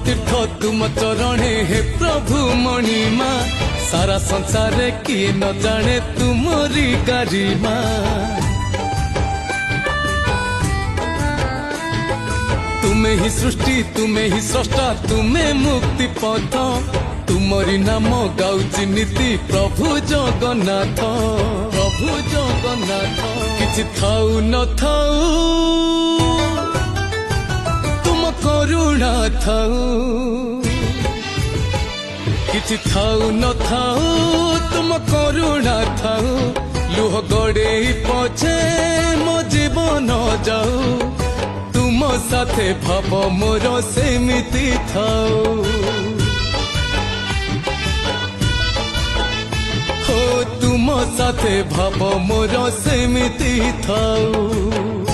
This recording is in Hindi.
तीर्थ तुम चरणे हे प्रभु मणिमा सारा संसार किए न जाने तुमरी गरिमा। तुम्हें ही सृष्टि तुम्हें ही स्रष्टा तुम्हें मुक्ति पथ तुमरी नाम गाउची नीति प्रभु जगन्नाथ प्रभु जगन्नाथ। किछि थाऊ न थाऊ तुम करुणा थाऊ किछि थाऊ न थाऊ तुम करुणा थाऊ लुह गड़े पछे मो जीवन जाऊ तुम साथे भाव मोर सेमिति थाऊ हो तुम साथे भाव मोर सेमिति थाऊ।